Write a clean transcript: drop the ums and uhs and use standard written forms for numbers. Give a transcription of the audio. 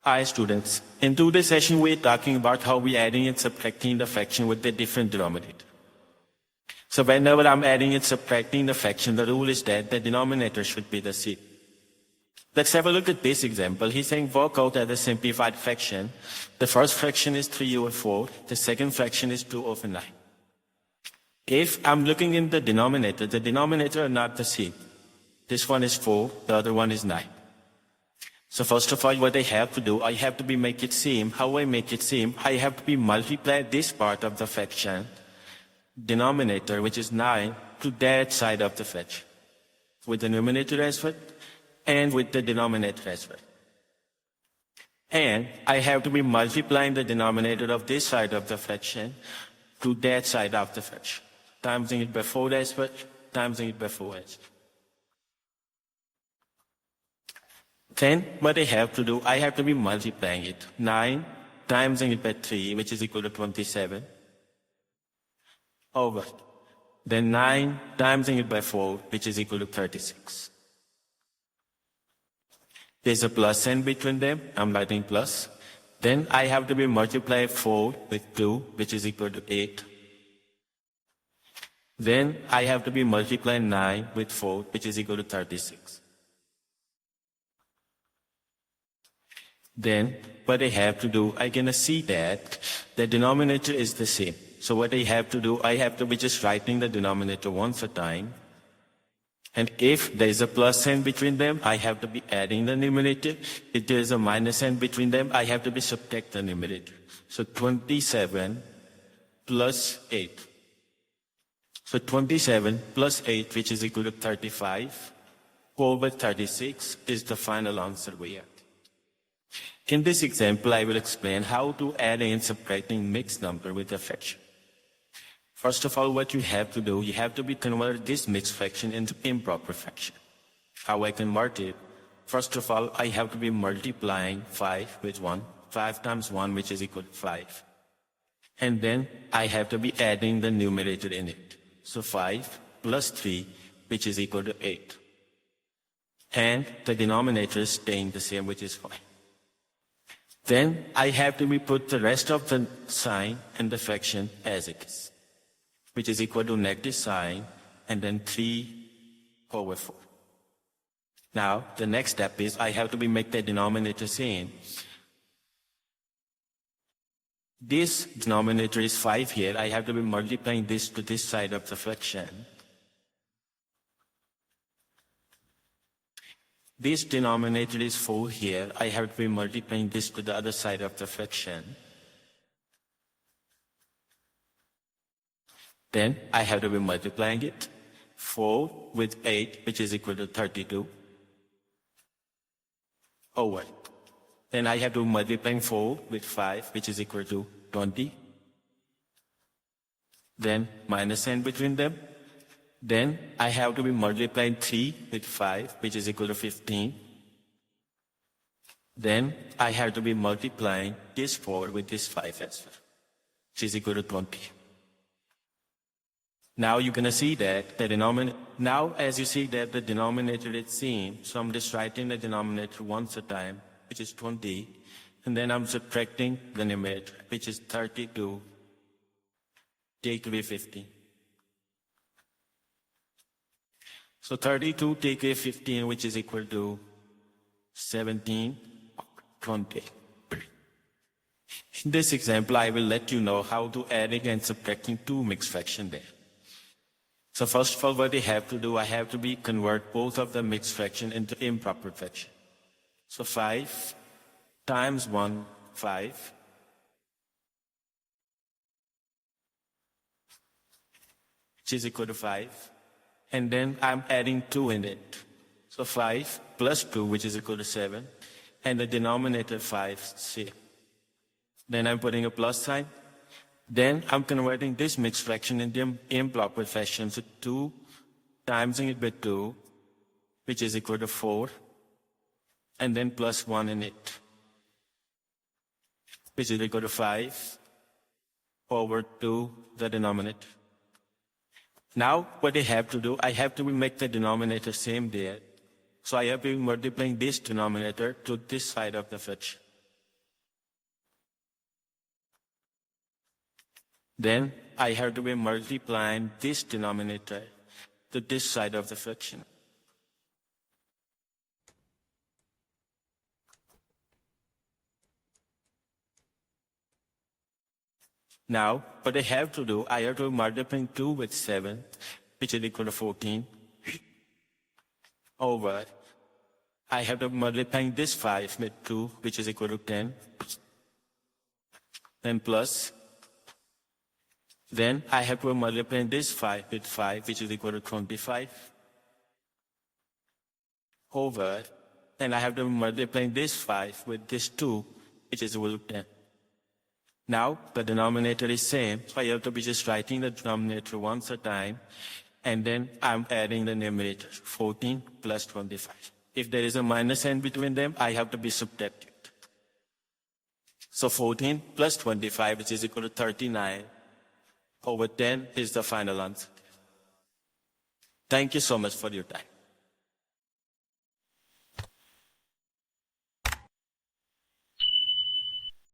Hi students, in today's session we're talking about how we're adding and subtracting the fraction with the different denominator. So whenever I'm adding and subtracting the fraction, the rule is that the denominator should be the same. Let's have a look at this example. He's saying work out as a simplified fraction. The first fraction is 3 over 4, the second fraction is 2 over 9. If I'm looking in the denominator are not the same. This one is 4, the other one is 9. So first of all, what I have to do, I have to make it same. How I make it same? I have to multiply this part of the fraction, denominator, which is 9, to that side of the fraction, with the numerator as well, and with the denominator as well. And I have to be multiplying the denominator of this side of the fraction to that side of the fraction, timesing it by 4 as well, timesing it by 4 as well. Then what I have to do, I have to be multiplying it. 9 timesing it by 3, which is equal to 27, over. Then 9 timesing it by 4, which is equal to 36. There's a plus sign between them. I'm writing plus. Then I have to be multiply 4 with 2, which is equal to 8. Then I have to be multiply 9 with 4, which is equal to 36. Then what I have to do, I can see that the denominator is the same. So what I have to do, I have to be just writing the denominator once a time. And if there is a plus sign between them, I have to be adding the numerator. If there is a minus sign between them, I have to be subtract the numerator. So 27 plus 8. So 27 plus 8, which is equal to 35, over 36 is the final answer we have. In this example, I will explain how to add and subtracting mixed number with a fraction. First of all, what you have to do, you have to be convert this mixed fraction into improper fraction. How I convert it? First of all, I have to be multiplying 5 with 1. 5 times 1, which is equal to 5. And then I have to be adding the numerator in it. So 5 plus 3, which is equal to 8. And the denominator is staying the same, which is 5. Then I have to put the rest of the sign and the fraction as it is, which is equal to negative sign and then 3 over 4. Now the next step is I have to make the denominator same. This denominator is 5 here. I have to be multiplying this to this side of the fraction. This denominator is 4 here. I have to be multiplying this to the other side of the fraction. Then I have to be multiplying it. 4 with 8, which is equal to 32, over. Then I have to be multiplying 4 with 5, which is equal to 20. Then minus sign between them. Then I have to be multiplying 3 with 5, which is equal to 15. Then I have to be multiplying this 4 with this 5 as well, which is equal to 20. Now you're going to see that the denominator, now as you see that the denominator is same, so I'm just writing the denominator once a time, which is 20. And then I'm subtracting the numerator, which is 32, take away 15. So 32 take away 15, which is equal to 17, 20. In this example, I will let you know how to adding and subtracting two mixed fractions there. So first of all, what I have to do, I have to convert both of the mixed fraction into improper fraction. So 5 times 1, 5. Which is equal to 5. And then I'm adding 2 in it. So 5 plus 2, which is equal to 7. And the denominator 5c. Then I'm putting a plus sign. Then I'm converting this mixed fraction into improper fraction. So 2 timesing it by 2, which is equal to 4. And then plus 1 in it, which is equal to 5 over 2, the denominator. Now what I have to do, I have to make the denominator same there. So I have been multiplying this denominator to this side of the fraction. Then I have to be multiplying this denominator to this side of the fraction. Now, what I have to do, I have to multiply 2 with 7, which is equal to 14, over. I have to multiply this 5 with 2, which is equal to 10, then plus. Then I have to multiply this 5 with 5, which is equal to 25, over. Then I have to multiply this 5 with this 2, which is equal to 10. Now, the denominator is same, so I have to be just writing the denominator once a time, and then I'm adding the numerator, 14 plus 25. If there is a minus sign between them, I have to be subtracted. So 14 plus 25, which is equal to 39, over 10 is the final answer. Thank you so much for your time.